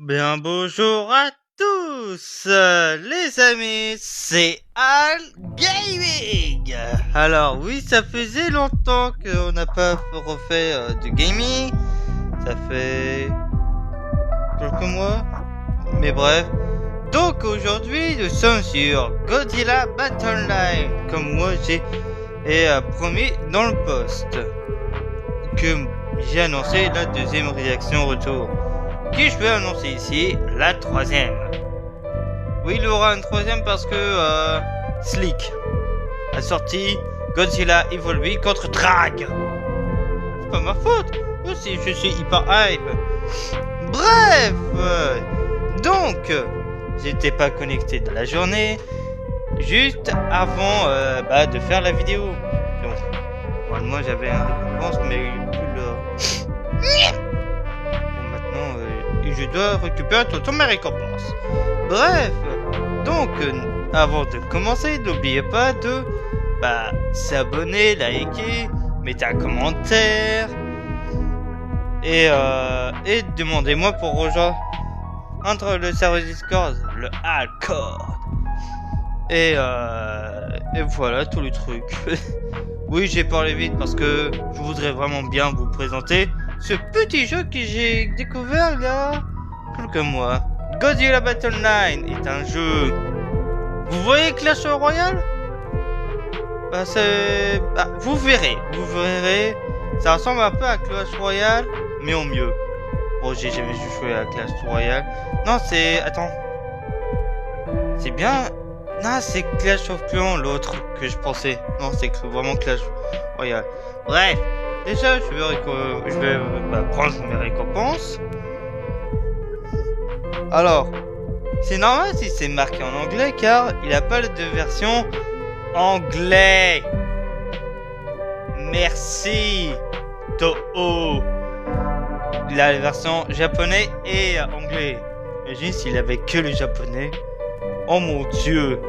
Bien bonjour à tous les amis, c'est Al Gaming. Alors oui, ça faisait longtemps qu'on n'a pas refait de gaming, ça fait quelques mois, mais bref. Donc aujourd'hui nous sommes sur Godzilla Battle Line, comme moi j'ai promis dans le post, que j'ai annoncé la deuxième réaction retour. Qui je vais annoncer ici, la troisième. Oui, il y aura une troisième parce que Slick a sorti Godzilla Evolve contre Drag. C'est pas ma faute. Aussi, je suis hyper hype. Bref, donc, j'étais pas connecté de la journée, juste avant de faire la vidéo. Donc, normalement j'avais un récompense, mais plus là. Je dois récupérer toutes mes récompenses. Bref, donc avant de commencer, n'oubliez pas de s'abonner, liker, mettre un commentaire et demandez-moi pour rejoindre le serveur Discord, le Alcode. Et voilà tout le truc. Oui, j'ai parlé vite parce que je voudrais vraiment bien vous présenter ce petit jeu que j'ai découvert il y a quelques mois. Godzilla Battle Line est un jeu... Vous voyez Clash Royale? Vous verrez. Ça ressemble un peu à Clash Royale, mais en mieux. Bon, j'ai jamais joué à Clash Royale. Non, c'est... Attends. C'est bien... Non, c'est Clash of Clans, l'autre que je pensais. Non, c'est vraiment Clash Royale. Bref. Déjà, je vais prendre mes récompenses. Alors, c'est normal si c'est marqué en anglais car il n'a pas de version anglais. Merci, Toho. Il a la version japonais et anglais. Imagine s'il avait que le japonais. Oh mon dieu.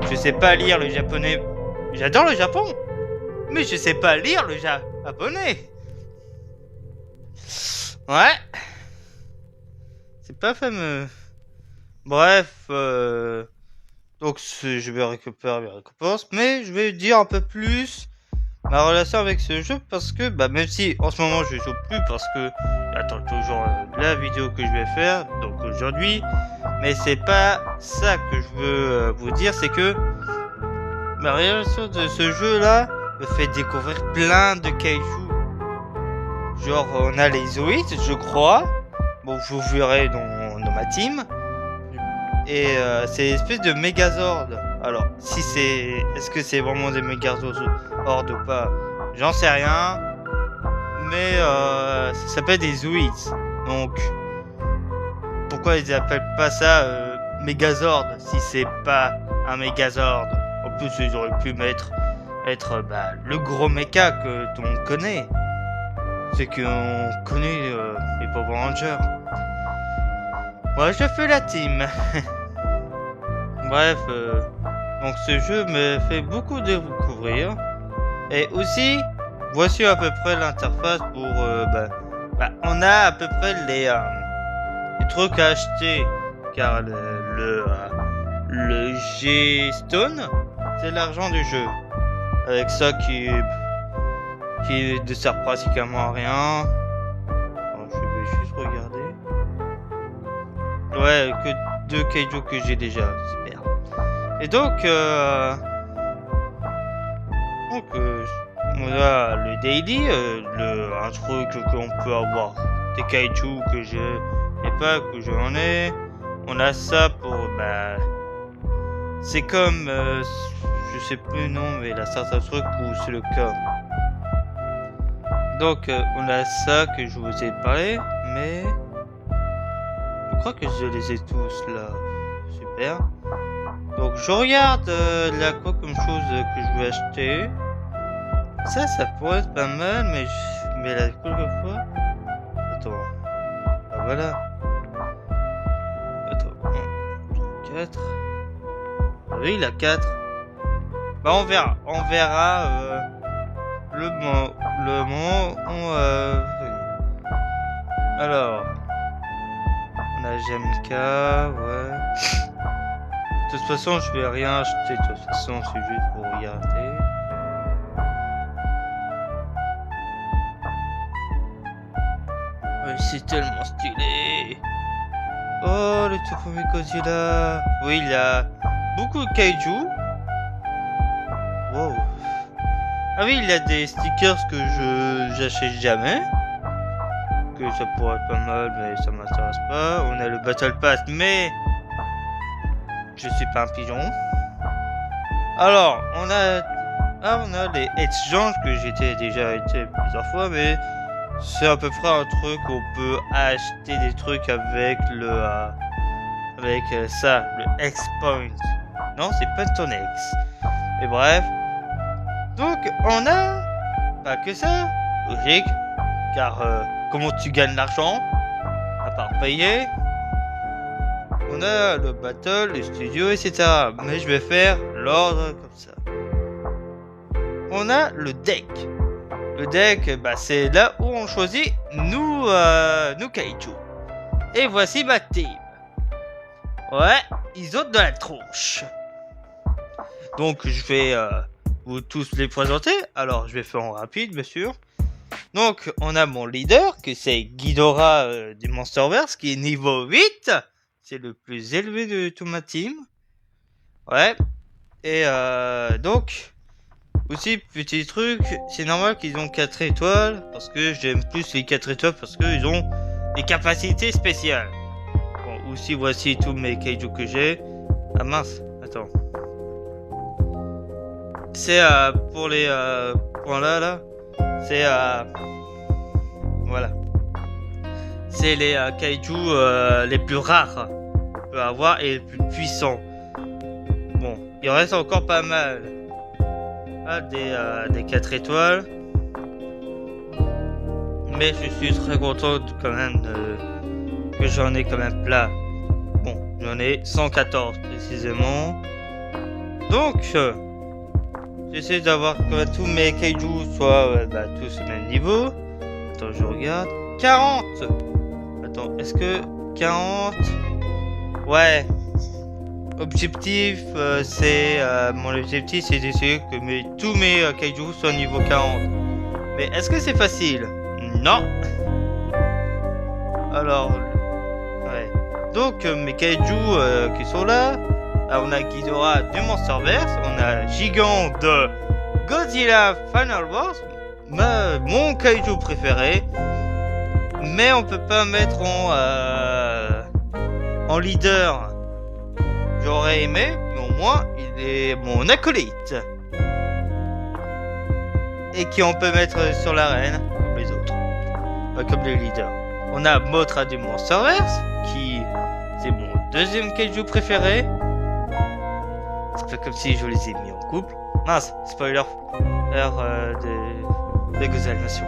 Je sais pas lire le japonais. J'adore le Japon. Mais je sais pas lire le japonais. Ouais. C'est pas fameux. Bref. Donc je vais récupérer mes récompenses. Mais je vais dire un peu plus ma relation avec ce jeu. Parce que même si en ce moment je joue plus. Parce que j'attends toujours la vidéo que je vais faire. Donc aujourd'hui. Mais c'est pas ça que je veux vous dire. C'est que ma relation de ce jeu là me fait découvrir plein de kaiju. Genre on a les Zoids, je crois. Bon, vous verrez dans ma team. Et c'est une espèce de Megazord. Alors, si c'est... Est-ce que c'est vraiment des Megazords ou pas? J'en sais rien. Mais ça s'appelle des Zoids. Donc, pourquoi ils appellent pas ça Megazord si c'est pas un Megazord? En plus, ils auraient pu être le gros mecha que tout le monde connaît. C'est qu'on connaît les Power Rangers. Moi, je fais la team. Bref, donc ce jeu me fait beaucoup découvrir. Et aussi, voici à peu près l'interface pour... on a à peu près les trucs à acheter. Car le G-Stone, c'est l'argent du jeu. Avec ça qui ne sert pratiquement à rien. Alors, je vais juste regarder. Ouais, que 2 kaiju que j'ai déjà. Super. Et donc, on a le daily, un truc qu'on peut avoir. Des kaiju que j'ai et pas que j'en ai. On a ça pour c'est comme je sais plus le nom, mais la certains trucs où c'est le cas. Donc on a ça que je vous ai parlé, mais je crois que je les ai tous là. Super. Donc je regarde là quoi comme chose que je veux acheter. Ça pourrait être pas mal, mais la quelquefois. Attends. Voilà. Attends. 4. Oui, il a 4. On verra. On verra le moment. Alors. On a GMK, ouais. De toute façon, je vais rien acheter. De toute façon, c'est juste pour regarder. Oui, c'est tellement stylé. Oh, le tout premier Godzilla. Oui, il y a beaucoup de kaiju. Wow. Ah oui, il y a des stickers que j'achète jamais. Que ça pourrait être pas mal, mais ça m'intéresse pas. On a le Battle Pass, mais je suis pas un pigeon. Alors, on a les exchanges que j'ai déjà été plusieurs fois, mais c'est à peu près un truc où on peut acheter des trucs avec ça, le X-Point. Non, c'est Pentonex. Et bref. Donc, on a pas que ça, logique, car comment tu gagnes l'argent, à part payer. On a le battle, les studios, etc. Mais je vais faire l'ordre comme ça. On a le deck. Le deck, bah, c'est là où on choisit nous kaiju. Et voici ma team. Ouais, ils ont de la tronche. Donc je vais vous tous les présenter. Alors je vais faire en rapide, bien sûr. Donc on a mon leader, que c'est Ghidorah du Monsterverse, qui est niveau 8. C'est le plus élevé de toute ma team. Ouais. Et donc, aussi, petit truc, c'est normal qu'ils ont 4 étoiles. Parce que j'aime plus les 4 étoiles parce qu'ils ont des capacités spéciales. Bon, aussi, voici tous mes kaiju que j'ai. Ah mince, attends. C'est pour les points là. C'est voilà. C'est les kaiju les plus rares qu'on peut avoir et les plus puissants. Bon, il reste encore pas mal. Des 4 étoiles. Mais je suis très content quand même que j'en ai quand même plein. Bon, j'en ai 114 précisément. Donc, j'essaie d'avoir quand même tous mes kaiju soit tous au même niveau. Attends, je regarde. 40. Attends, est-ce que 40? Ouais. Objectif, c'est mon objectif, c'est d'essayer que tous mes kaiju soient niveau 40. Mais est-ce que c'est facile? Non. Alors, ouais. Donc mes kaiju qui sont là, on a Ghidorah du Monsterverse, on a Gigant de Godzilla Final Wars, mon kaiju préféré. Mais on peut pas mettre en leader. J'aurais aimé, mais au moins il est mon acolyte. Et qui on peut mettre sur l'arène comme les autres. Comme les leaders. On a Mothra du Monsterverse, qui c'est mon deuxième kaiju préféré. C'est pas comme si je les ai mis en couple. Mince, spoiler des Godzilla Animation.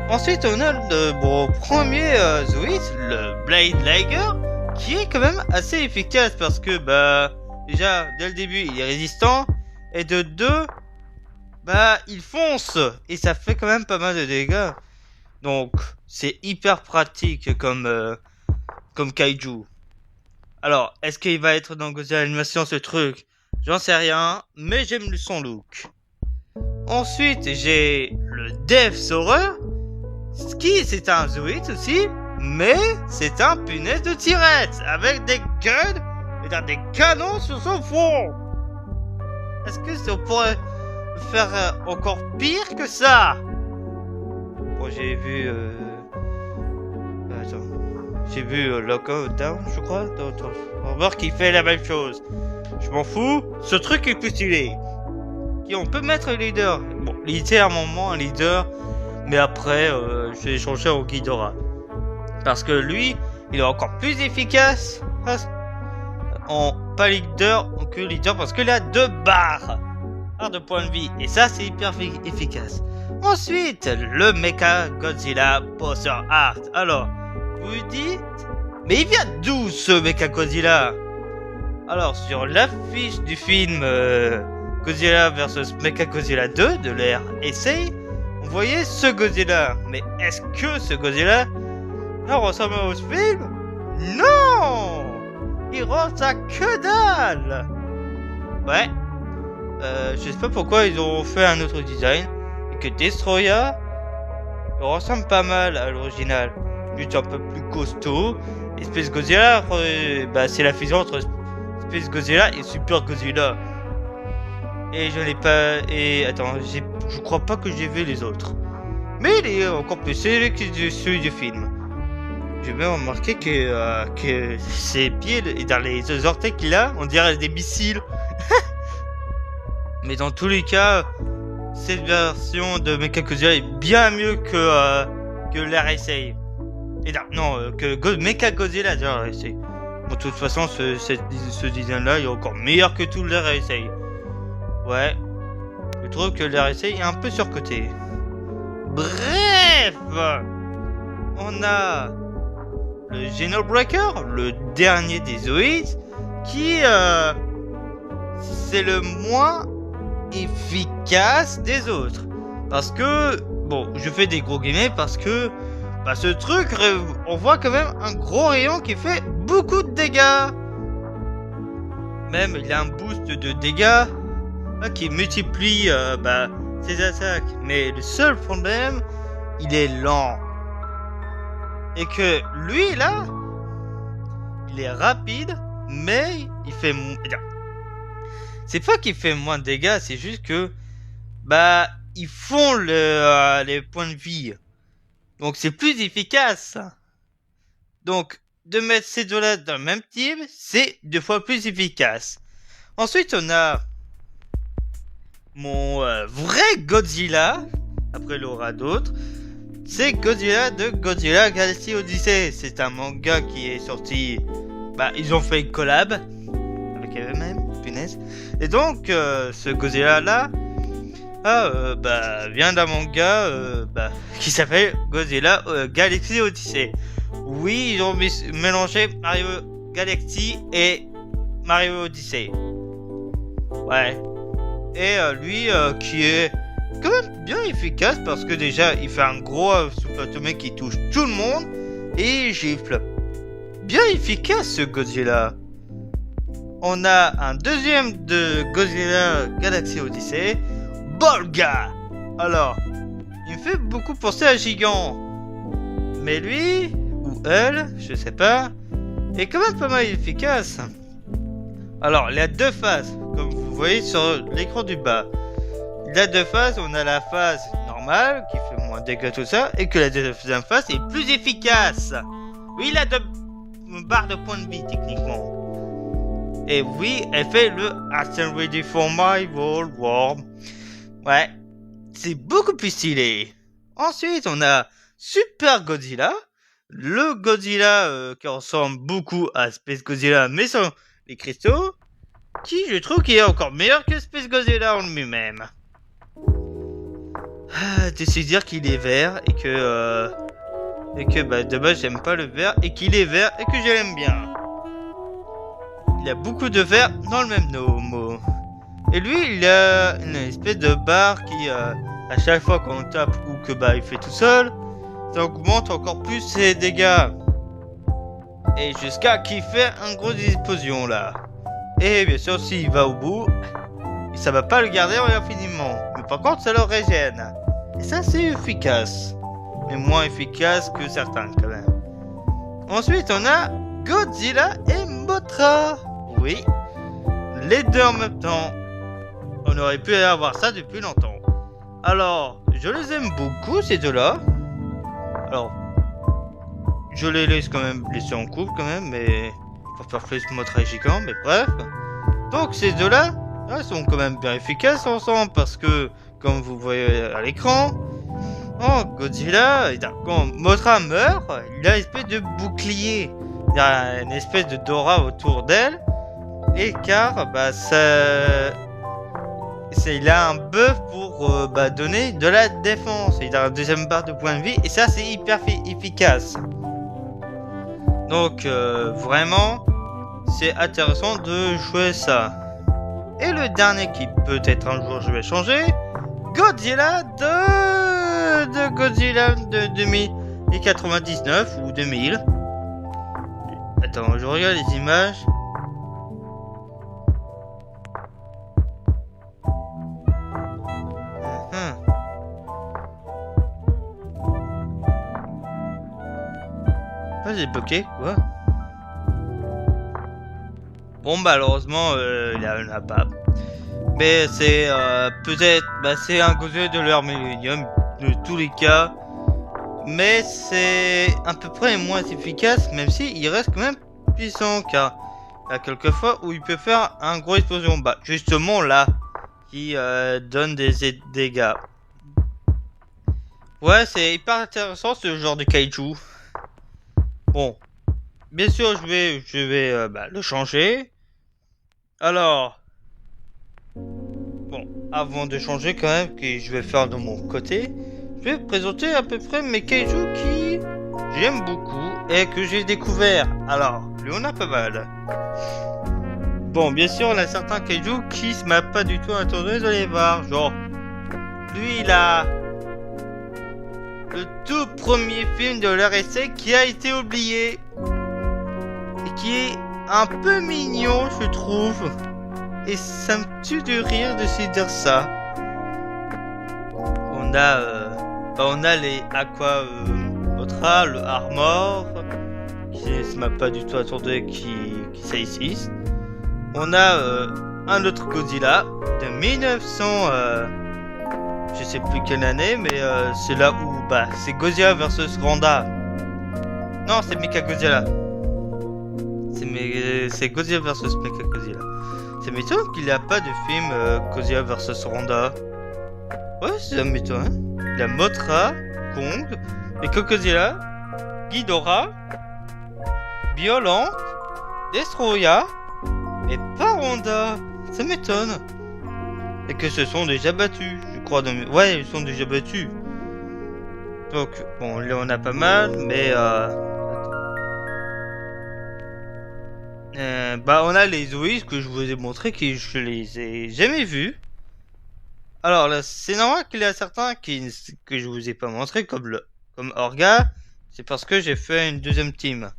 Ensuite, on a mon premier Zoïde, le Blade Liger, qui est quand même assez efficace parce que, déjà, dès le début, il est résistant, et de 2, il fonce, et ça fait quand même pas mal de dégâts. Donc, c'est hyper pratique comme kaiju. Alors, est-ce qu'il va être dans Godzilla Animation ce truc? J'en sais rien, mais j'aime son look. Ensuite, j'ai le Death Saurer, qui c'est un Zoïde aussi, mais c'est un punaise de tirette avec des guns et des canons sur son front. Est-ce que ça pourrait faire encore pire que ça? Bon, j'ai vu j'ai vu Lockdown, je crois, on va voir qu'il fait la même chose. Je m'en fous, ce truc est plus stylé. Et on peut mettre leader. Bon, il était à un moment un leader, mais après, je vais changer au Ghidorah. Parce que lui, il est encore plus efficace pas leader que leader, parce qu'il a 2 barres de points de vie. Et ça, c'est hyper efficace. Ensuite, le Mecha Godzilla Poster Art. Alors, vous vous dites, mais il vient d'où ce Mecha Godzilla? Alors, sur l'affiche du film Godzilla vs Mechagodzilla 2 de l'ère Essay, on voyait ce Godzilla. Mais est-ce que ce Godzilla Ça ressemble au film? Non! Il ressemble à que dalle! Ouais. Je sais pas pourquoi ils ont fait un autre design. Et que Destroya ressemble pas mal à l'original. Juste un peu plus costaud. Et Space Godzilla, c'est la fusion entre Space Godzilla et Super Godzilla. Et je n'ai pas... Et attends, je crois pas que j'ai vu les autres. Mais il est encore plus serré que celui du film. J'ai bien remarqué que ses pieds et dans les orteils qu'il a, on dirait des missiles. Mais dans tous les cas, cette version de Mechagodzilla est bien mieux que l'RSA. Et non, que Mechagodzilla de l'RSA. Bon, de toute façon, ce design-là est encore meilleur que tout l'RSA. Ouais, je trouve que l'RSA est un peu surcoté. Bref, on a le Genobreaker, le dernier des Zoids, qui c'est le moins efficace des autres. Parce que, bon, je fais des gros guillemets parce que ce truc, on voit quand même un gros rayon qui fait beaucoup de dégâts. Même il a un boost de dégâts qui multiplie ses attaques. Mais le seul problème, il est lent. Et que lui là, il est rapide, mais il fait c'est pas qu'il fait moins de dégâts, c'est juste que ils font les points de vie. Donc c'est plus efficace. Donc de mettre ces deux-là dans le même type, c'est 2 fois plus efficace. Ensuite on a mon vrai Godzilla. Après il y aura d'autres. C'est Godzilla de Godzilla Galaxy Odyssey. C'est un manga qui est sorti. Ils ont fait une collab avec eux-mêmes, punaise. Et donc, ce Godzilla là vient d'un manga qui s'appelle Godzilla Galaxy Odyssey. Oui, ils ont mélangé Mario Galaxy et Mario Odyssey. Ouais. Et lui qui est quand même bien efficace parce que déjà il fait un gros souffle atomique qui touche tout le monde et il gifle. Bien efficace ce Godzilla. On a un deuxième de Godzilla Galaxy Odyssey, Bolga. Alors, il me fait beaucoup penser à Gigant. Mais lui, ou elle, je sais pas, est quand même pas mal efficace. Alors, il y a 2 phases, comme vous voyez sur l'écran du bas. Il y a 2 phases, on a la phase normale, qui fait moins de dégâts tout ça, et que la deuxième phase est plus efficace. Oui, il a 2 barres de points de vie, techniquement. Et oui, elle fait le Action Ready for My World War. Ouais, c'est beaucoup plus stylé. Ensuite, on a Super Godzilla. Le Godzilla qui ressemble beaucoup à Space Godzilla, mais sans les cristaux. Qui, je trouve, qu'il est encore meilleur que Space Godzilla en lui-même. C'est dire qu'il est vert et que de base j'aime pas le vert et qu'il est vert et que je l'aime bien. Il y a beaucoup de vert dans le même mot. Et lui, il a une espèce de barre qui, à chaque fois qu'on tape ou que il fait tout seul, ça augmente encore plus ses dégâts. Et jusqu'à qu'il fait une grosse explosion là. Et bien sûr, s'il va au bout, ça va pas le garder infiniment. Mais par contre, ça le régène. Et ça, c'est efficace. Mais moins efficace que certains quand même. Ensuite, on a Godzilla et Mothra. Oui, les deux en même temps. On aurait pu avoir ça depuis longtemps. Alors, je les aime beaucoup ces deux-là. Alors, je les laisse quand même laisser en couple quand même, mais pour faire plus Mothra et Gigant, mais bref. Donc ces deux-là, sont quand même bien efficaces ensemble parce que, comme vous voyez à l'écran, Godzilla, quand Mothra meurt, il a une espèce de bouclier. Il a une espèce de Dora autour d'elle. Et car, il a un buff pour donner de la défense. Il a une deuxième barre de points de vie. Et ça, c'est hyper efficace. Donc, vraiment, c'est intéressant de jouer ça. Et le dernier qui peut-être un jour je vais changer, Godzilla de Godzilla de et 99 ou 2000. Attends, je regarde les images. Ah, j'ai bloqué, quoi. Bon, malheureusement, il n'y en a pas. Mais c'est peut-être, c'est un gosier de l'ère Millennium, de tous les cas. Mais c'est à peu près moins efficace, même si il reste quand même puissant, car il y a quelques fois où il peut faire un gros explosion. Bah, justement là, qui donne des dégâts. Ouais, c'est hyper intéressant ce genre de kaiju. Bon, bien sûr, je vais le changer. Alors, bon, avant de changer quand même, que je vais faire de mon côté, je vais présenter à peu près mes kaiju qui j'aime beaucoup et que j'ai découvert. Alors, lui on a pas mal. Bon, bien sûr, on a certains kaiju qui ne m'a pas du tout attendu de les voir. Genre, lui il a le tout premier film de l'RSC qui a été oublié et qui est un peu mignon, je trouve. Et ça me tue de rire de se dire ça. On a les Aqua Otra, le Armor, qui ne m'a pas du tout attendu qui s'existe. On a un autre Godzilla de 1900, je sais plus quelle année, mais c'est là où c'est Godzilla versus Randa. Non, c'est Mechagodzilla. C'est Godzilla versus Mechagodzilla. Ça m'étonne qu'il n'y a pas de film Godzilla vs Randa. Ouais, ça m'étonne. Il y a Mothra, Kong, Mechagodzilla, Ghidorah, Violent, Destroya, mais pas Randa. Ça m'étonne. Et que ce sont déjà battus, je crois. Ouais, ils sont déjà battus. Donc, bon, là on a pas mal, mais on a les Zoïs que je vous ai montré, que je les ai jamais vus. Alors là, c'est normal qu'il y a certains que je vous ai pas montré, comme Orga. C'est parce que j'ai fait une deuxième team.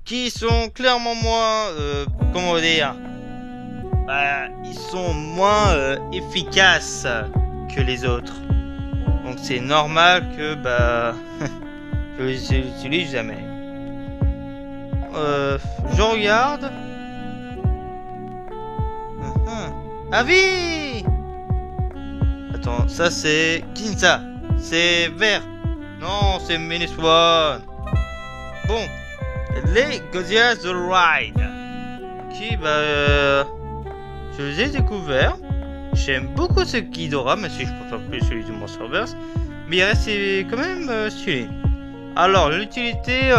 Qui sont clairement moins, comment dire, ils sont moins efficaces que les autres. Donc c'est normal que je les utilise jamais. Je regarde. Ah oui. Attends, ça c'est Kinza. C'est vert. Non, c'est Miniswan. Bon, les Godzilla The Ride. Qui je les ai découverts. J'aime beaucoup ce Ghidorah, même si je préfère plus celui du Monsterverse. Mais il reste quand même stylé. Alors, l'utilité,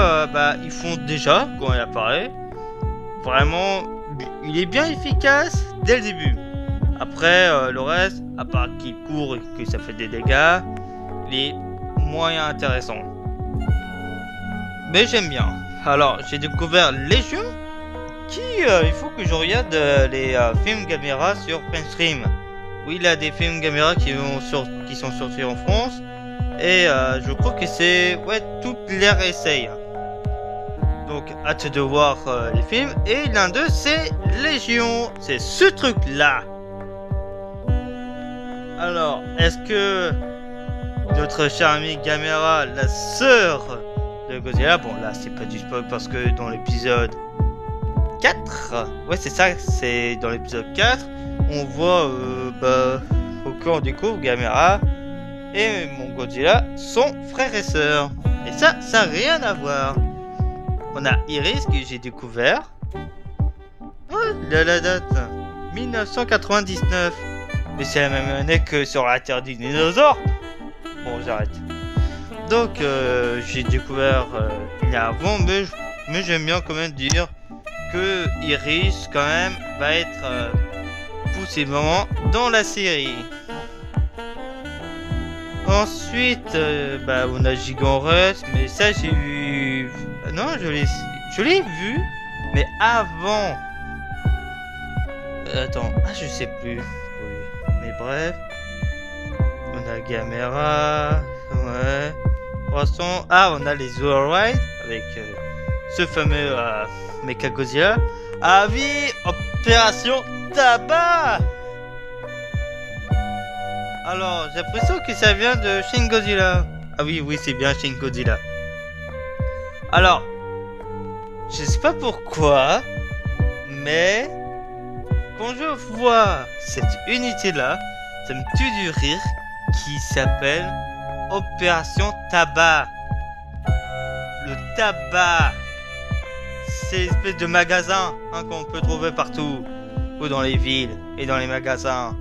ils font déjà, quand il apparaît, vraiment, il est bien efficace dès le début. Après, le reste, à part qu'il court et que ça fait des dégâts, il est moyen intéressant. Mais j'aime bien. Alors, j'ai découvert Légion, qui, il faut que je regarde les films Gamera sur Mainstream. Oui, il y a des films Gamera qui sont sortis en France. Et je crois que c'est toutes les réessays. Donc hâte de voir les films. Et l'un d'eux c'est Légion. C'est ce truc là. Alors est-ce que notre cher ami Gamera, la sœur de Godzilla, bon là c'est pas du spoil parce que dans l'épisode 4, ouais c'est ça, c'est dans l'épisode 4, on voit on découvre Gamera et mon Godzilla sont frères et sœurs. Et ça n'a rien à voir. On a Iris que j'ai découvert. Oh, la date 1999. Mais c'est la même année que sur la Terre des dinosaures. Bon, j'arrête. Donc j'ai découvert il y a avant, mais j'aime bien quand même dire que Iris quand même va être poussé vraiment dans la série. Ensuite, on a Giganreus, mais ça j'ai vu. Non, je l'ai vu, mais avant. Attends, je sais plus. Oui, mais bref, on a Gamera, ouais. Poisson. Ah, on a les Zoroark avec ce fameux Mecha Godzilla. Ah oui, Opération Tabac. Alors, j'ai l'impression que ça vient de Shin Godzilla. Ah oui, oui, c'est bien Shin Godzilla. Alors, je sais pas pourquoi, mais quand je vois cette unité-là, ça me tue du rire, qui s'appelle Opération Tabac. Le tabac, c'est une espèce de magasin qu'on peut trouver partout, ou dans les villes et dans les magasins.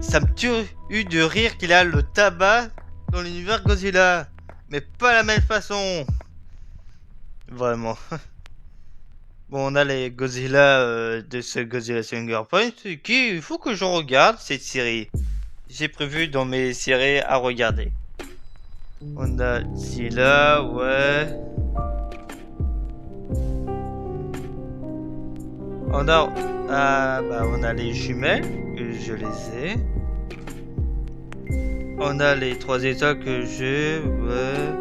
Ça me tue de rire qu'il a le tabac dans l'univers Godzilla, mais pas la même façon. Vraiment. Bon, on a les Godzilla de ce Godzilla Singular Point, qui il faut que je regarde cette série. J'ai prévu dans mes séries à regarder. On a Zilla, ouais. On a les jumelles, que je les ai. On a les 3 états que j'ai, ouais.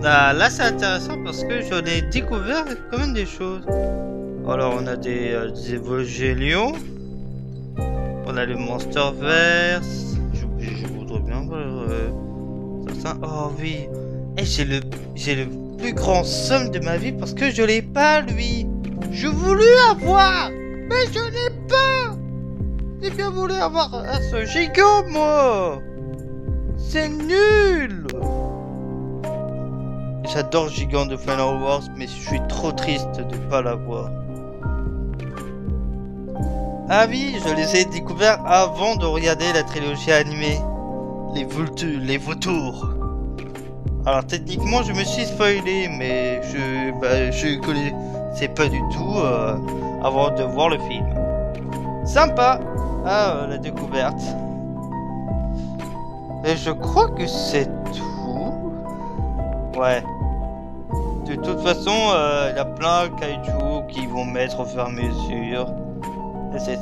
Ah, là c'est intéressant parce que j'en ai découvert quand même des choses. Alors on a des Evogelions. On a le Monsterverse. Je voudrais bien voir ça. Oh oui. Et j'ai le plus grand somme de ma vie parce que je l'ai pas lui. Je voulais avoir, mais je l'ai pas. J'ai bien voulu avoir ce gigot moi. C'est nul. J'adore Gigant de Final Wars, mais je suis trop triste de pas l'avoir. Ah oui, je les ai découverts avant de regarder la trilogie animée. Les vautours. Alors techniquement, je me suis spoilé, mais je connaissais pas du tout avant de voir le film. Sympa. Ah, la découverte. Et je crois que c'est tout. Ouais. De toute façon, il y a plein de kaiju qui vont mettre au fur et à mesure, etc.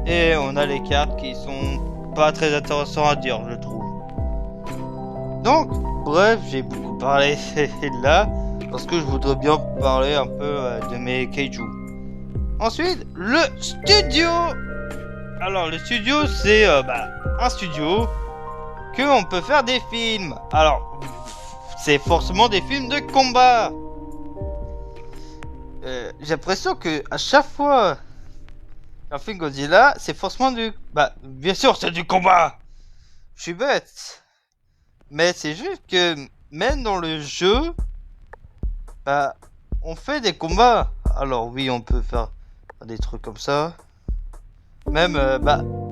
Et on a les cartes qui sont pas très intéressantes à dire, je trouve. Donc, bref, j'ai beaucoup parlé là, parce que je voudrais bien parler un peu de mes kaiju. Ensuite, le studio. Alors, le studio, c'est un studio que on peut faire des films. Alors, c'est forcément des films de combat. J'ai l'impression que à chaque fois un film Godzilla, c'est forcément du... bien sûr, c'est du combat. Je suis bête. Mais c'est juste que même dans le jeu, on fait des combats. Alors oui, on peut faire des trucs comme ça. Même,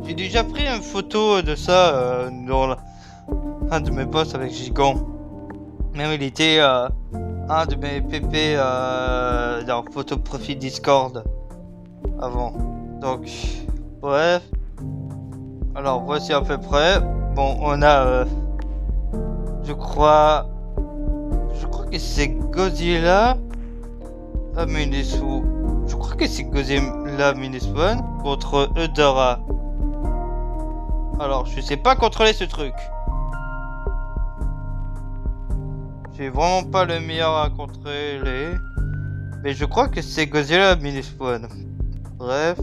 j'ai déjà pris une photo de ça dans un de mes posts avec Gigant. Même il était un de mes PP dans photo profil Discord avant. Donc, bref. Alors, voici à peu près. Bon, on a... je crois que c'est Godzilla Je crois que c'est Godzilla Minus-One contre Eudora. Alors, je sais pas contrôler ce truc. J'ai vraiment pas le meilleur à contrôler. Mais je crois que c'est Godzilla Minus-One. Bref.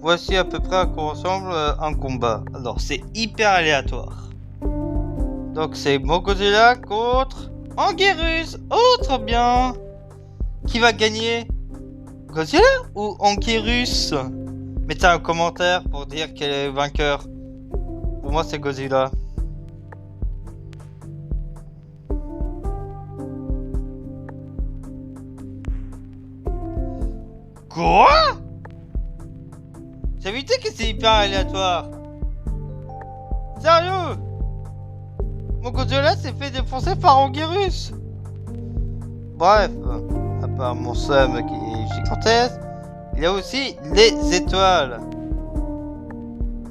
Voici à peu près à quoi ressemble un combat. Alors, c'est hyper aléatoire. Donc, c'est Mogodzilla contre Anguirus. Oh, trop bien. Qui va gagner? Godzilla ou Anguirus? Mettez un commentaire pour dire quel est le vainqueur. Pour moi, c'est Godzilla. Quoi? J'avais dit que c'est hyper aléatoire. Sérieux? Mon Godzilla s'est fait défoncer par Anguirus. Bref, à part mon somme qui est gigantesque, il y a aussi les étoiles.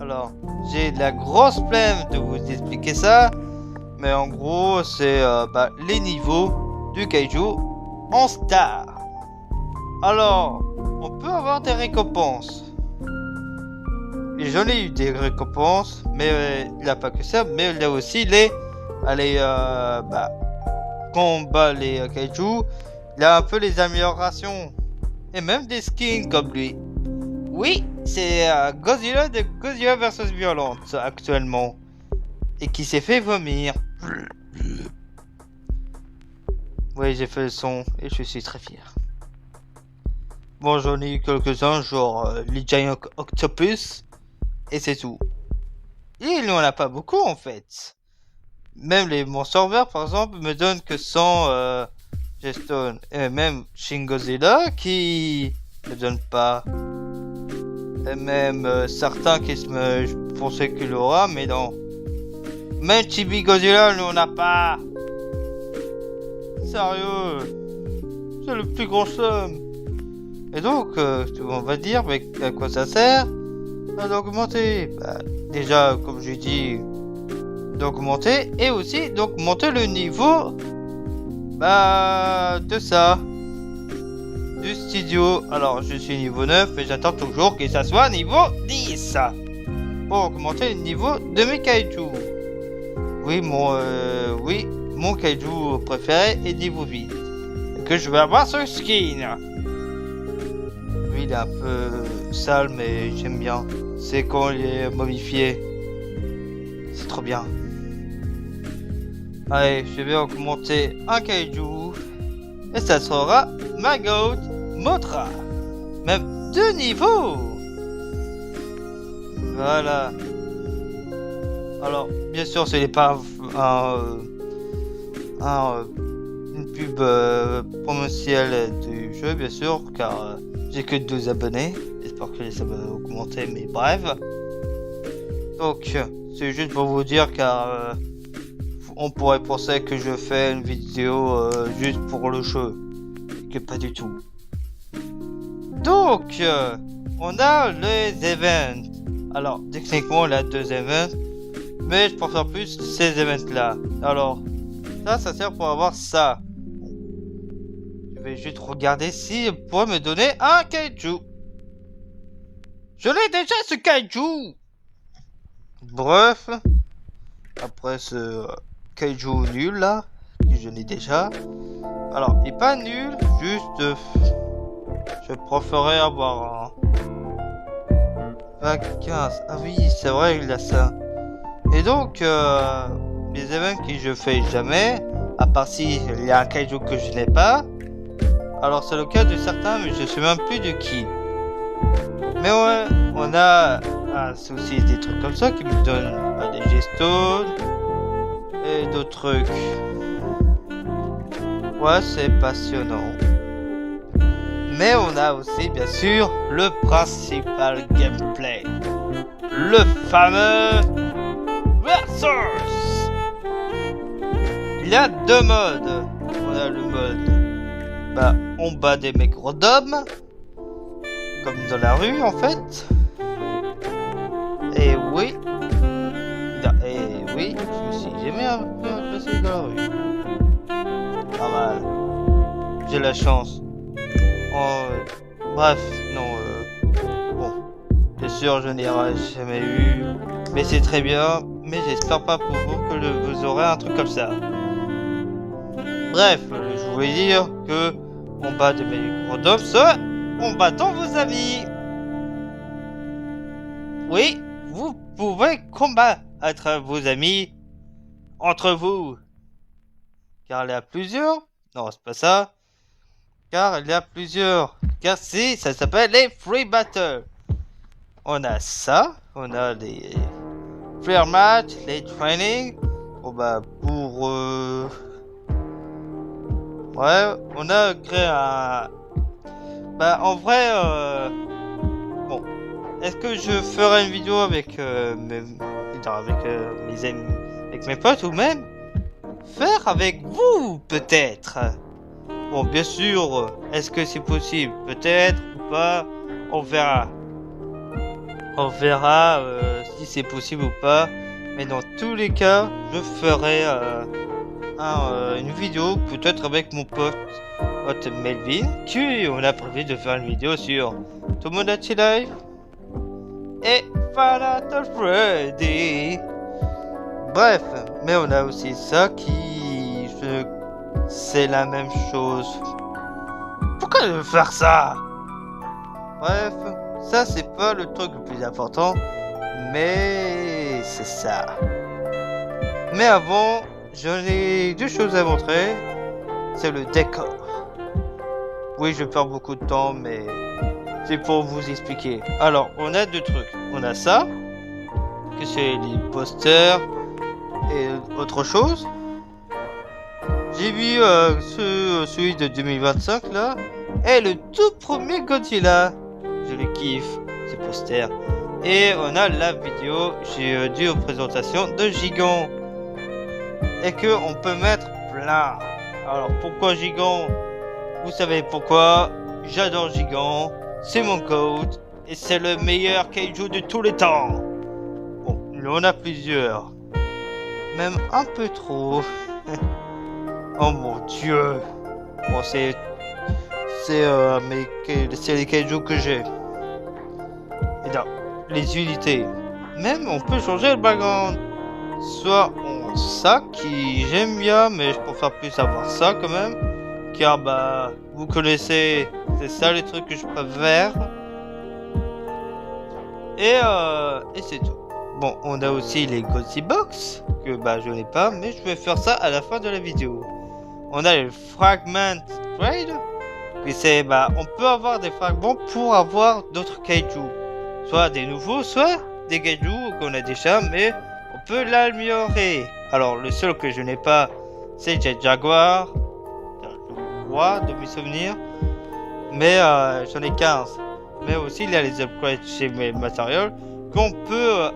Alors, j'ai la grosse flemme de vous expliquer ça, mais en gros, c'est les niveaux du kaiju en star. Alors, on peut avoir des récompenses. j'en ai eu des récompenses, mais il n'y a pas que ça, mais il y a aussi les combats, les kaiju, il y a un peu les améliorations, et même des skins comme lui. Oui, c'est Godzilla de Godzilla vs Violence actuellement, et qui s'est fait vomir. Oui, j'ai fait le son, et je suis très fier. Bon, j'en ai eu quelques-uns, genre les Giant Octopus, et c'est tout. Et il n'y en a pas beaucoup en fait. Même mon serveur par exemple me donne que 100 G-Stone. Et même Shin Godzilla qui ne donne pas. Et même certains qui je pensais qu'il aura, mais non. Même Chibi Godzilla, on n'a pas. Sérieux. C'est le plus gros somme. Et donc, on va dire, mais à quoi ça sert? D'augmenter. Déjà, comme j'ai dit, d'augmenter et aussi d'augmenter le niveau de ça. Du studio. Alors, je suis niveau 9, mais j'attends toujours que ça soit niveau 10. Pour augmenter le niveau de mes kaiju. Oui, mon kaiju préféré est niveau 8. Et que je vais avoir ce skin. Lui, il est un peu sale, mais j'aime bien. C'est quand il est momifié. C'est trop bien. Allez, je vais augmenter un kaiju. Et ça sera Maggot Mothra. Même 2 niveaux. Voilà. Alors, bien sûr, ce n'est pas une pub promotionnelle du jeu, bien sûr, car j'ai que 2 abonnés. J'espère que ça va augmenter, mais bref. Donc, c'est juste pour vous dire, car on pourrait penser que je fais une vidéo juste pour le jeu, que pas du tout. Donc, on a les events. Alors, techniquement, il y a 2 events, mais je préfère plus ces events-là. Alors, ça sert pour avoir ça. Je vais juste regarder si il pourrait me donner un kaiju. Je l'ai déjà, ce kaiju. Bref, après ce kaiju nul là, que je l'ai déjà. Alors, il est pas nul, juste je préférerais avoir un 15. Ah oui, c'est vrai, il a ça. Et donc, les événements que je fais jamais, à part si il y a un kaiju que je n'ai pas. Alors, c'est le cas de certains, mais je sais même plus de qui. Mais ouais, on a aussi des trucs comme ça qui me donnent des G-Stones et d'autres trucs. Ouais, c'est passionnant. Mais on a aussi, bien sûr, le principal gameplay. Le fameux Versus. Il y a 2 modes. On a le mode on bat des mecs random, comme dans la rue en fait. Et oui, je me suis jamais un peu passé dans la rue. Pas mal. J'ai la chance. Bref, non. Bon, bien sûr, je n'y aurai jamais eu. Mais c'est très bien. Mais j'espère pas pour vous que vous aurez un truc comme ça. Bref, je voulais dire que on bat des mecs random, en battant vos amis. Oui, vous pouvez combattre vos amis entre vous. Car il y a plusieurs. Non, c'est pas ça. Car il y a plusieurs. Car si, ça s'appelle les free battles. On a ça. On a les free match, les training. Bon pour ouais, on a créé un. En vrai, bon, est-ce que je ferai une vidéo avec mes amis, avec mes potes, ou même faire avec vous, peut-être. Bon, bien sûr, est-ce que c'est possible? Peut-être ou pas, on verra. On verra si c'est possible ou pas. Mais dans tous les cas, je ferai une vidéo, peut-être avec mon pote Melvin, qui on a prévu de faire une vidéo sur Tomodachi Life. et Final Freddy. Bref, mais on a aussi ça qui... C'est la même chose. Pourquoi faire ça? Bref, ça c'est pas le truc le plus important, mais c'est ça. Mais avant, j'en ai deux choses à montrer. C'est le décor. Oui, je perds beaucoup de temps, mais c'est pour vous expliquer. Alors, on a deux trucs. On a ça, que c'est les posters et autre chose. J'ai vu celui de 2025 là, et le tout premier Godzilla. Je le kiffe, ces posters. Et on a la vidéo, j'ai dû aux présentations de Gigant. Et que on peut mettre plein. Alors pourquoi Gigant? Vous savez pourquoi? J'adore Gigant, c'est mon goat, et c'est le meilleur kaiju de tous les temps. Bon, il en a plusieurs. Même un peu trop. Oh mon dieu. Bon, c'est les kaiju que j'ai. Et là, les unités. Même on peut changer le background. Soit on ça qui j'aime bien, mais je préfère plus avoir ça quand même. Car bah vous connaissez, c'est ça les trucs que je préfère. Et c'est tout. Bon, on a aussi les Godzilla Box que bah je n'ai pas, mais je vais faire ça à la fin de la vidéo. On a les Fragment Trade. Et c'est bah on peut avoir des fragments pour avoir d'autres kaiju. Soit des nouveaux, soit des kaiju qu'on a déjà, mais on peut l'améliorer. Alors le seul que je n'ai pas, c'est Jet Jaguar. Je crois de mes souvenirs. Mais j'en ai 15. Mais aussi il y a les upgrades chez mes matériaux qu'on peut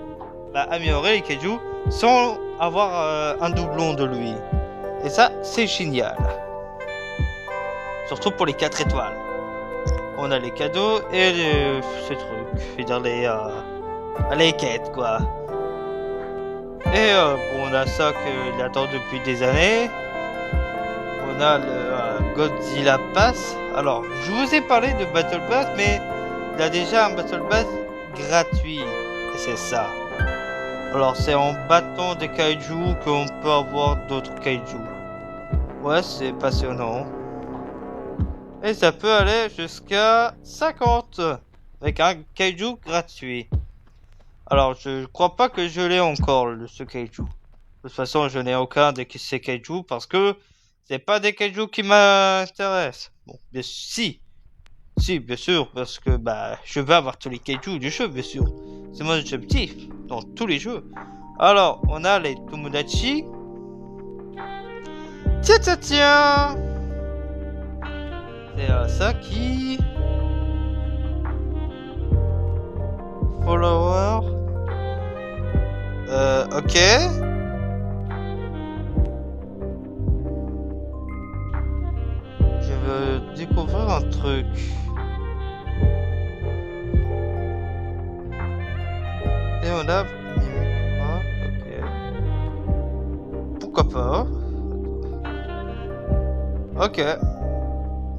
améliorer les kaiju sans avoir un doublon de lui. Et ça c'est génial. Surtout pour les 4 étoiles. On a les cadeaux et ces trucs. Je veux dire les quêtes quoi. Et bon, on a ça qu'il attend depuis des années. On a le Godzilla Pass. Alors, je vous ai parlé de Battle Pass, mais il y a déjà un Battle Pass gratuit. Et c'est ça. Alors, c'est en battant des kaiju qu'on peut avoir d'autres kaiju. Ouais, c'est passionnant. Et ça peut aller jusqu'à 50 avec un kaiju gratuit. Alors je crois pas que je l'ai encore ce kaiju. De toute façon je n'ai aucun de ces kaiju parce que c'est pas des kaiju qui m'intéressent. Bon, si bien sûr parce que bah je veux avoir tous les kaiju du jeu bien sûr. C'est mon objectif dans tous les jeux. Alors on a les Tomodachi. Tiens. C'est ça qui... Follower. Ok. Je veux découvrir un truc. Et on a... Ok. Pourquoi pas? Ok.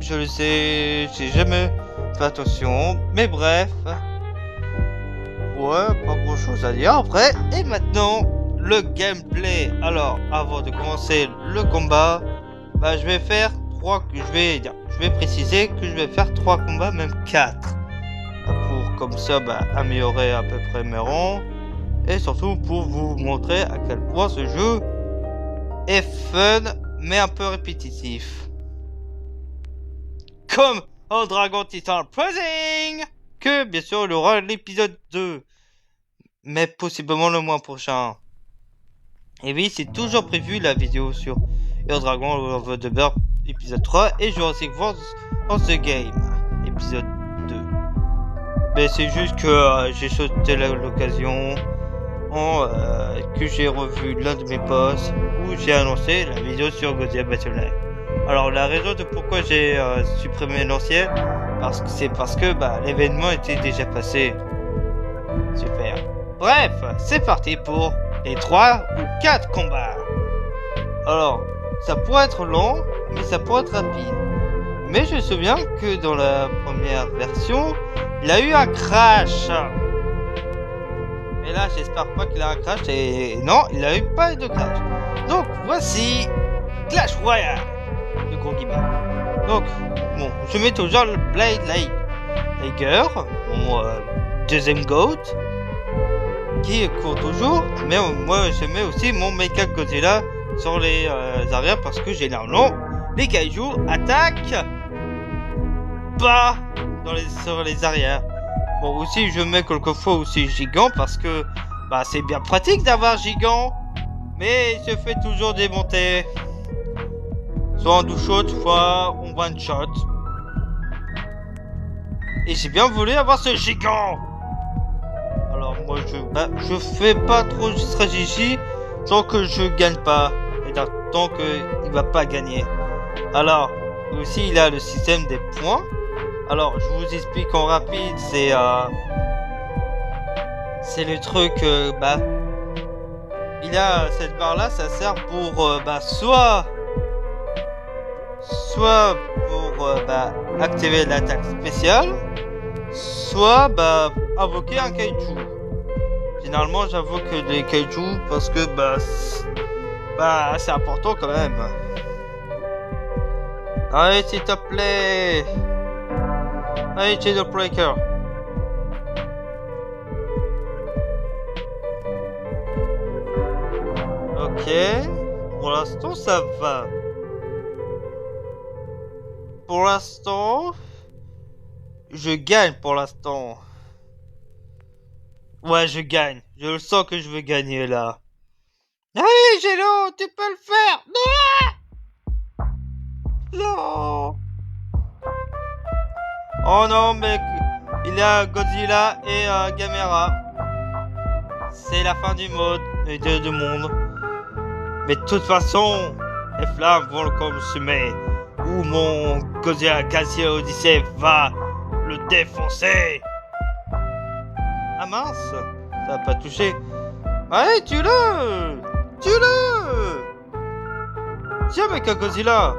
Je le sais, j'ai jamais fait attention, mais bref. Ouais, pas grand chose à dire après. Et maintenant, le gameplay. Alors, avant de commencer le combat, bah je vais faire 3, je vais préciser que je vais faire 3 combats, même 4. Pour comme ça, bah, améliorer à peu près mes rangs. Et surtout pour vous montrer à quel point ce jeu est fun, mais un peu répétitif. Comme en Dragon Titan Rising, que bien sûr il y aura l'épisode 2, mais possiblement le mois prochain. Et oui, c'est toujours prévu la vidéo sur Dragon Over the Bird épisode 3 et Jurassic World on the Game épisode 2. Mais c'est juste que j'ai sauté l'occasion que j'ai revu l'un de mes posts où j'ai annoncé la vidéo sur Godzilla Battle Line. Alors la raison de pourquoi j'ai supprimé l'ancien, c'est parce que l'événement était déjà passé. Super. Bref, c'est parti pour les 3 ou 4 combats. Alors, ça pourrait être long, mais ça pourrait être rapide. Mais je me souviens que dans la première version, il a eu un crash. Mais là, j'espère pas qu'il a un crash. Et non, il n'a eu pas de crash. Donc, voici Clash Royale. Le gros guillemets. Donc, bon, je mets toujours le Blade Liger, mon deuxième GOAT, qui court toujours. Mais moi, je mets aussi mon Mecha Godzilla sur les arrières parce que généralement, les kaijus attaquent pas sur les arrières. Bon, aussi, je mets quelquefois aussi Gigant parce que bah, c'est bien pratique d'avoir Gigant, mais il se fait toujours démonter. Soit en douche-shot, soit en one-shot. Et j'ai bien voulu avoir ce Gigant. Alors moi, je fais pas trop de stratégie tant que je gagne pas. Et tant qu'il va pas gagner. Alors, aussi, il a le système des points. Alors, je vous explique en rapide, c'est le truc, il a cette barre là, ça sert pour, soit pour, activer l'attaque spéciale, soit, invoquer un kaiju. Généralement, j'invoque des kaiju parce que, c'est important quand même. Allez, s'il te plaît. Allez, Shadow Breaker. Ok. Pour l'instant, ça va. Pour l'instant, je gagne pour l'instant. Ouais, je gagne. Je le sens que je veux gagner là. Allez, Gélo, tu peux le faire. Non. Non. Oh non, mais il y a Godzilla et Gamera. C'est la fin du mode et du monde. Mais de toute façon, les flammes vont le consumer. Ou mon Godzilla Gassier Odyssey va le défoncer. Ah mince, ça n'a pas touché. Allez, tue-le. Tue-le. Tiens, mec, un Godzilla.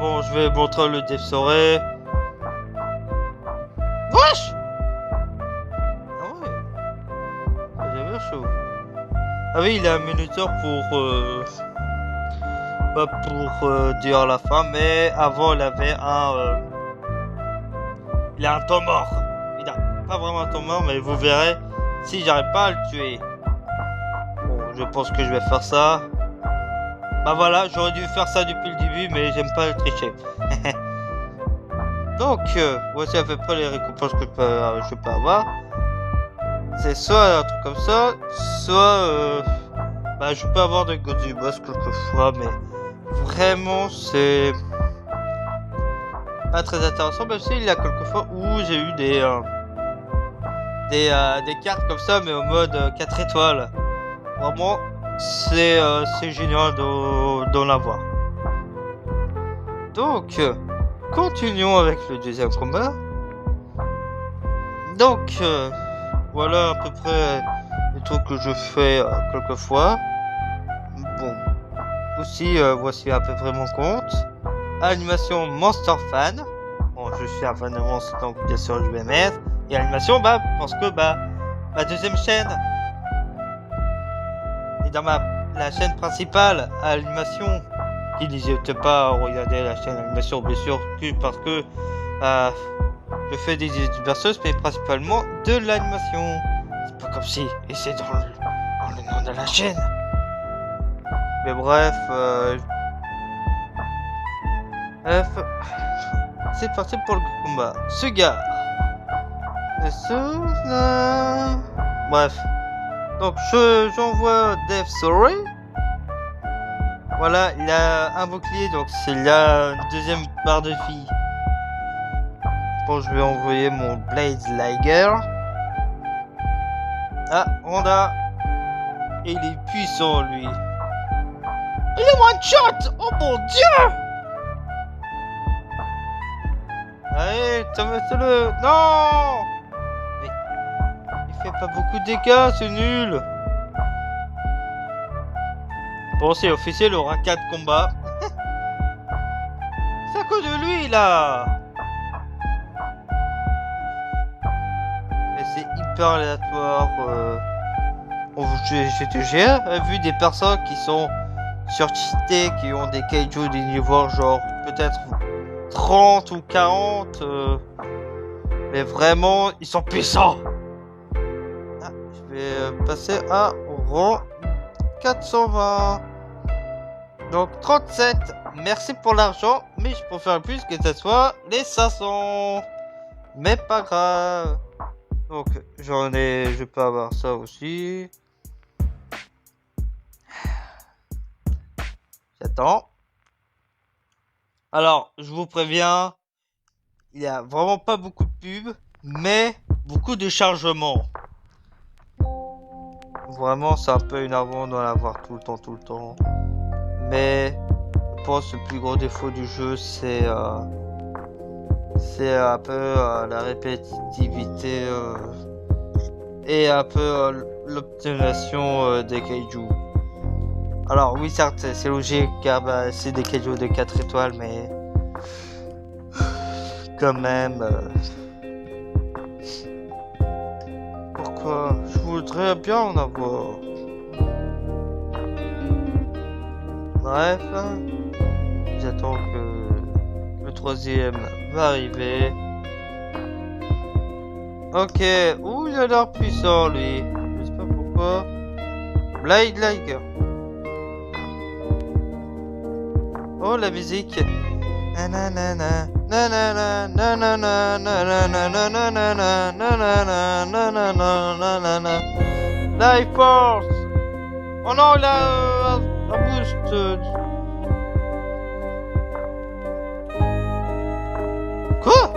Bon, je vais montrer le Death-Soré. Wesh! Ah ouais. C'est bien chaud. Ah oui, il a un minuteur pour dire la fin, mais avant il avait un... il a un temps mort. Il a pas vraiment un temps mort, mais vous verrez si j'arrive pas à le tuer. Bon, je pense que je vais faire ça. Bah voilà, j'aurais dû faire ça depuis le début, mais j'aime pas le tricher. Donc, voici à peu près les récompenses que je peux avoir. C'est soit un truc comme ça, soit je peux avoir des Godzilla Boss quelquefois, mais vraiment c'est pas très intéressant. Même s'il y a quelques fois où j'ai eu des cartes comme ça, mais au mode 4 étoiles. Vraiment. C'est génial d'en avoir. Donc, continuons avec le deuxième combat. Donc, voilà à peu près les trucs que je fais quelquefois. Bon, aussi, voici à peu près mon compte. Animation Monster Fan. Bon, je suis un fan de monstres, donc bien sûr je vais mettre. Et animation, parce que, ma deuxième chaîne. Dans la chaîne principale animation, qui n'hésite pas à regarder la chaîne animation, bien sûr, parce que je fais des versus, mais principalement de l'animation. C'est pas comme si, et c'est dans le nom de la chaîne. Mais bref, c'est parti pour le combat. Sugar. Bref. Donc j'envoie Death-Soré. Voilà, il a un bouclier, donc il a une deuxième barre de vie. Bon, je vais envoyer mon Blade Liger. Ah, Honda. Et il est puissant, lui. Il est one shot. Oh mon dieu. Allez, le. Non. Fait pas beaucoup de dégâts, c'est nul. Bon, c'est officiel, il aura 4 combats. C'est à cause de lui, là. Et c'est hyper aléatoire. J'ai déjà vu des personnes qui sont surcheatées, qui ont des kaiju des niveaux genre peut-être 30 ou 40. Mais vraiment, ils sont puissants. Ah, je vais passer à rang 420. Donc 37. Merci pour l'argent, mais je préfère plus que ce soit les 500. Mais pas grave. Donc je peux avoir ça aussi. J'attends. Alors, je vous préviens, il y a vraiment pas beaucoup de pubs, mais beaucoup de chargements. Vraiment, c'est un peu énervant d'en avoir tout le temps. Mais je pense que le plus gros défaut du jeu, c'est un peu la répétitivité et un peu l'optimisation des kaiju. Alors oui, certes, c'est logique car c'est des kaiju de 4 étoiles, mais quand même. Pourquoi? Je voudrais bien en avoir. Bref, j'attends que le troisième va arriver. Ok, ouh, il a l'air puissant lui. Je sais pas pourquoi. Blade Liger. Oh, la musique. Nanana, nanana, nanana, nanana, nanana, nanana, nanana. Life Force. Oh non, il a un boost. Quoi?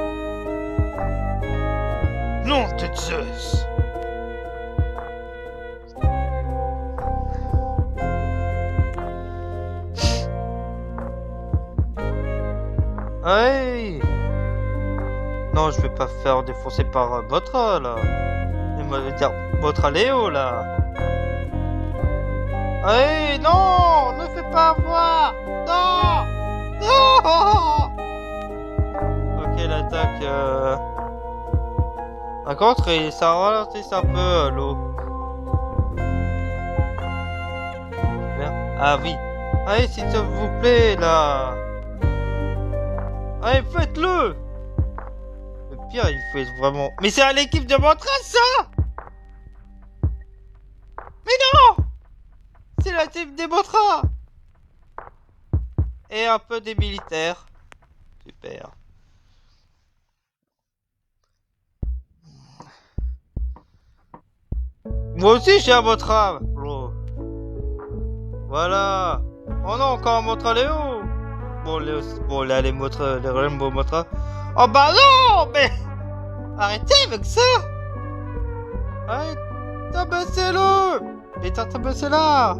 Non, t'es Zeus. Hey! Non, je vais pas faire défoncer par Botra là. Il va dire Botra Léo là. Hey, non! Ne fais pas avoir! Non! Non! Ok, l'attaque. Par contre, ça ralentit un peu l'eau. Ah oui. Allez, s'il vous plaît là. Allez, faites-le! Le pire, il fait vraiment... Mais c'est à l'équipe de Motra, ça! Mais non! C'est la team des Motra! Et un peu des militaires. Super. Moi aussi, j'ai un Motra! Voilà! Oh non, encore un Motra Léo! Bon, là, les Rainbow Motra. Oh bah non, mais arrêtez avec ça. Arrête, tabassez-le. Et tabassez là.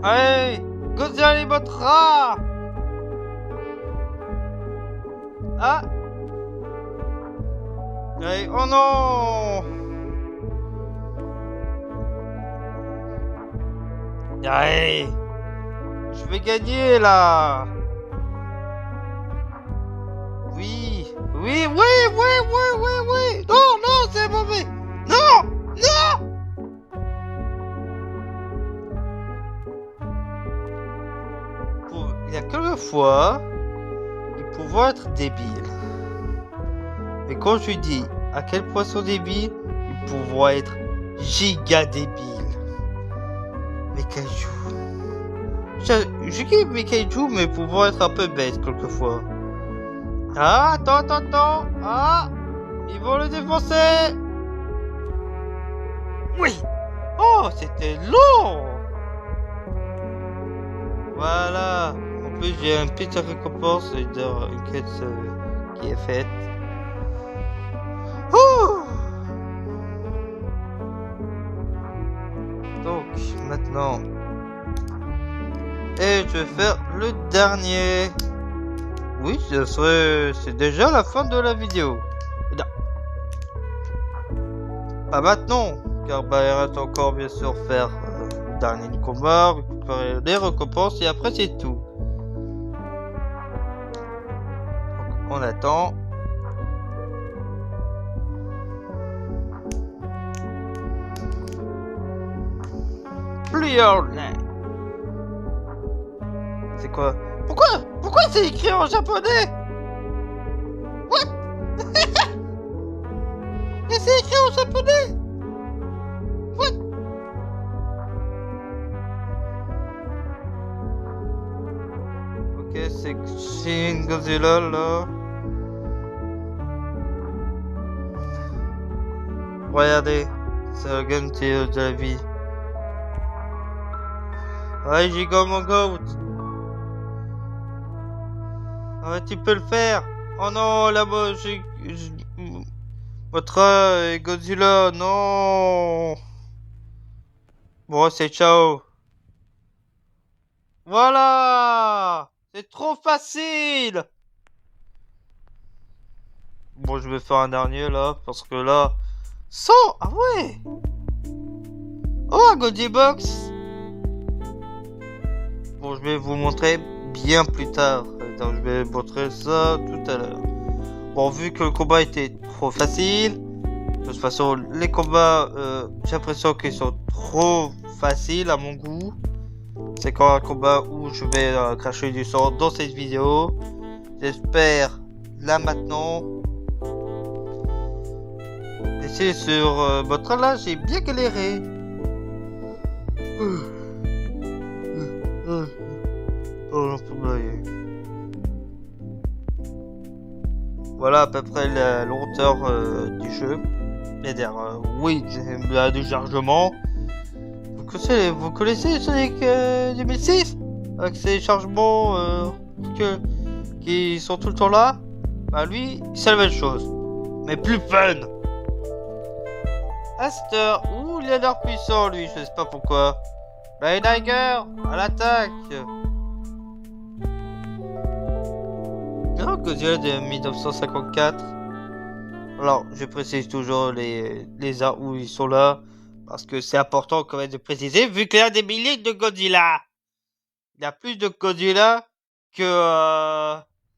Allez, Godzilla les Motra. Ah. Allez, oh non. Allez. Je vais gagner là. Oui. Oui. Non, c'est mauvais. Non. Il y a quelques fois, ils pouvaient être débiles. Mais quand je lui dis à quel point ils sont débiles, ils pouvaient être giga débiles. Mais kaiju. Je kiffe mes kaiju, mais pouvoir être un peu bête quelquefois. Ah, attends. Ah, ils vont le défoncer. Oui. Oh, c'était long. Voilà. En plus, j'ai une petite récompense une quête qui est faite. Oh. Donc, maintenant... Et je vais faire le dernier. Oui, c'est déjà la fin de la vidéo. Pas maintenant, car il reste encore bien sûr faire le dernier combat, récupérer les récompenses et après c'est tout. attend. C'est quoi? Pourquoi c'est écrit en japonais? What? Mais c'est écrit en japonais? What? Ok, c'est Shin Godzilla là. Regardez, c'est le gun de la vie. Ouais, Giga mon goat. Ouais, tu peux le faire. Oh non, là-bas, Mothra et Godzilla, non. Bon, c'est ciao. Voilà. C'est trop facile. Bon, je vais faire un dernier là, parce que là... 100. Ah ouais. Oh, un Goldie Box. Bon, je vais vous montrer bien plus tard. Donc, je vais vous montrer ça tout à l'heure. Bon, vu que le combat était trop facile, de toute façon, les combats, j'ai l'impression qu'ils sont trop faciles à mon goût. C'est quand un combat où je vais cracher du sang dans cette vidéo. J'espère là maintenant. Et c'est sur votre là, j'ai bien galéré. Voilà à peu près la longueur du jeu. C'est-à-dire, oui, du chargement. Vous connaissez Sonic 2006? Avec ses chargements qui sont tout le temps là? Bah lui, c'est la même chose. Mais plus fun! Aster, ouh, il a l'air puissant lui, je sais pas pourquoi. Blade Tiger, à l'attaque! Non, Godzilla de 1954. Alors, je précise toujours les arts où ils sont là. Parce que c'est important quand même de préciser. Vu qu'il y a des milliers de Godzilla. Il y a plus de Godzilla que...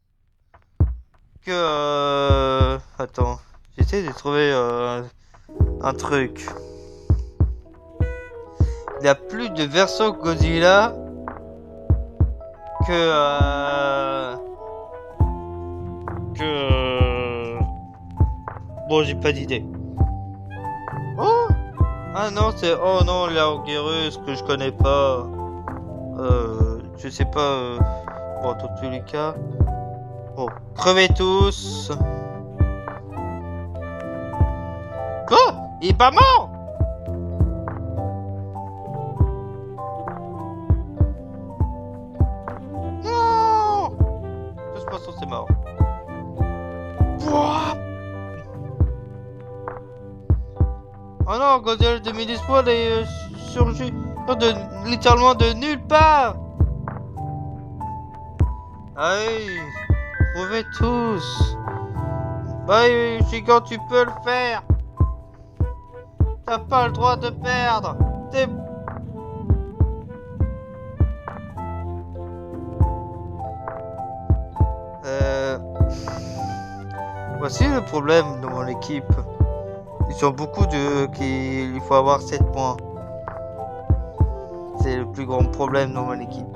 Attends. J'essaie de trouver un truc. Il y a plus de versions Godzilla Bon, j'ai pas d'idée. Oh! Ah non, c'est... Oh non, l'Argyros que je connais pas. Je sais pas... Bon, dans tous les cas... Bon, crevez tous. Oh! Il est pas mort! Non! De toute façon, c'est mort. Pouah! Oh non, Godzilla 2010 est surgi littéralement de nulle part. Allez, trouvez tous. Allez, Giga, tu peux le faire. T'as pas le droit de perdre. T'es... Voici le problème de mon équipe. Ils sont beaucoup il faut avoir 7 points. C'est le plus grand problème dans mon équipe.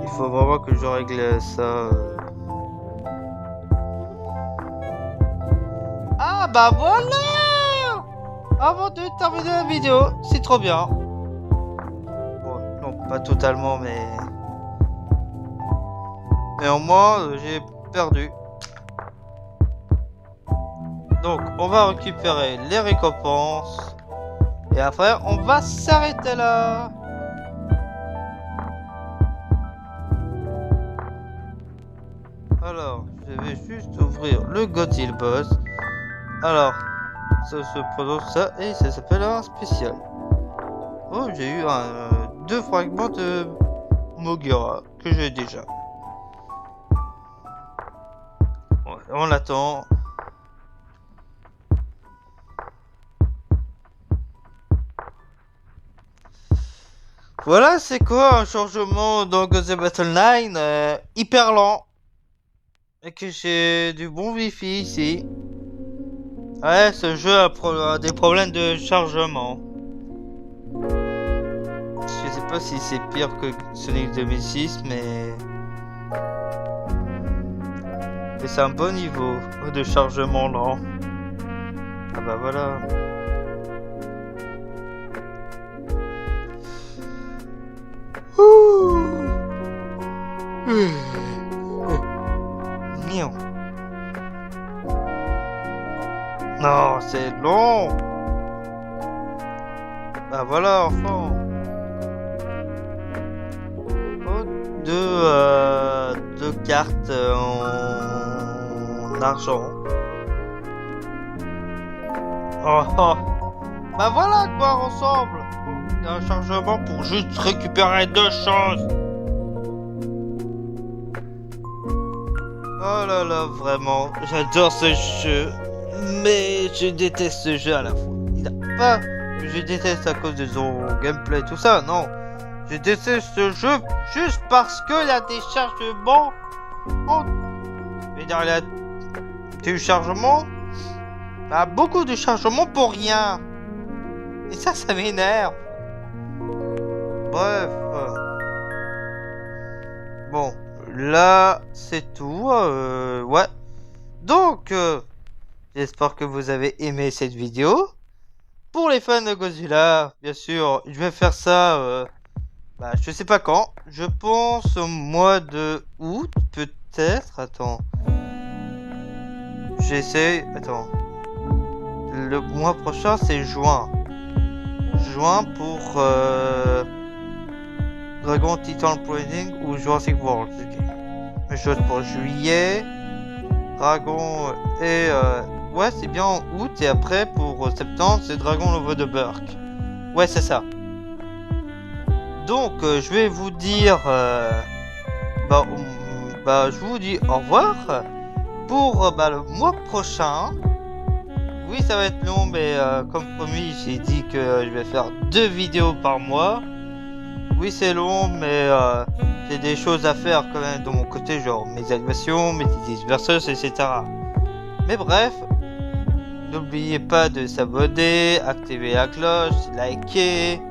Il faut vraiment que je règle ça. Ah bah voilà! Avant de terminer la vidéo, c'est trop bien. Bon, non, pas totalement, mais... Néanmoins, j'ai perdu. Donc, on va récupérer les récompenses. Et après, on va s'arrêter là. Alors, je vais juste ouvrir le Godzilla Boss. Alors, ça se prononce ça et ça s'appelle un spécial. Oh, j'ai eu deux fragments de Mogira que j'ai déjà. Bon, on attend. Voilà, c'est quoi un changement dans Godzilla Battle 9 hyper lent. et que j'ai du bon wifi ici. Ouais, ce jeu a des problèmes de chargement. Je sais pas si c'est pire que Sonic 2006, mais c'est un bon niveau de chargement lent. Ah bah voilà. Miaou. Non, c'est long. Bah voilà, enfin. Oh, deux cartes en argent. Oh, oh. Bah voilà quoi, ensemble. Il y a un chargement pour juste récupérer deux choses. Oh là là, vraiment, j'adore ce jeu. Mais je déteste ce jeu à la fois. Il a pas que je déteste à cause de son gameplay, tout ça, non. Je déteste ce jeu juste parce qu'il y a des chargements. Oh. Je veux dire, il y a du chargement. Bah, beaucoup de chargements pour rien. Et ça m'énerve. Bref. Bon, là, c'est tout. Ouais. Donc, j'espère que vous avez aimé cette vidéo. Pour les fans de Godzilla, bien sûr, je vais faire ça, bah, je sais pas quand. Je pense au mois de août, peut-être. Attends. J'essaie. Attends. Le mois prochain, c'est juin. Juin pour Dragon Titan Rising ou Jurassic World. Okay. Même chose pour juillet. Dragon et ouais, c'est bien en août, et après pour septembre c'est Dragon Over the Burk. Ouais, c'est ça. Donc je vais vous dire je vous dis au revoir pour le mois prochain. Oui, ça va être long, mais comme promis, j'ai dit que je vais faire 2 vidéos par mois. Oui, c'est long, mais j'ai des choses à faire quand même de mon côté, genre mes animations, mes idées versus, etc. Mais bref, n'oubliez pas de s'abonner, activer la cloche, liker,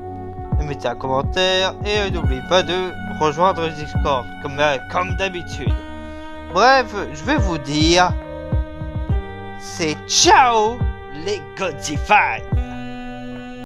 mettez un commentaire, et n'oubliez pas de rejoindre le Discord, comme d'habitude. Bref, je vais vous dire, c'est ciao les Godzifans!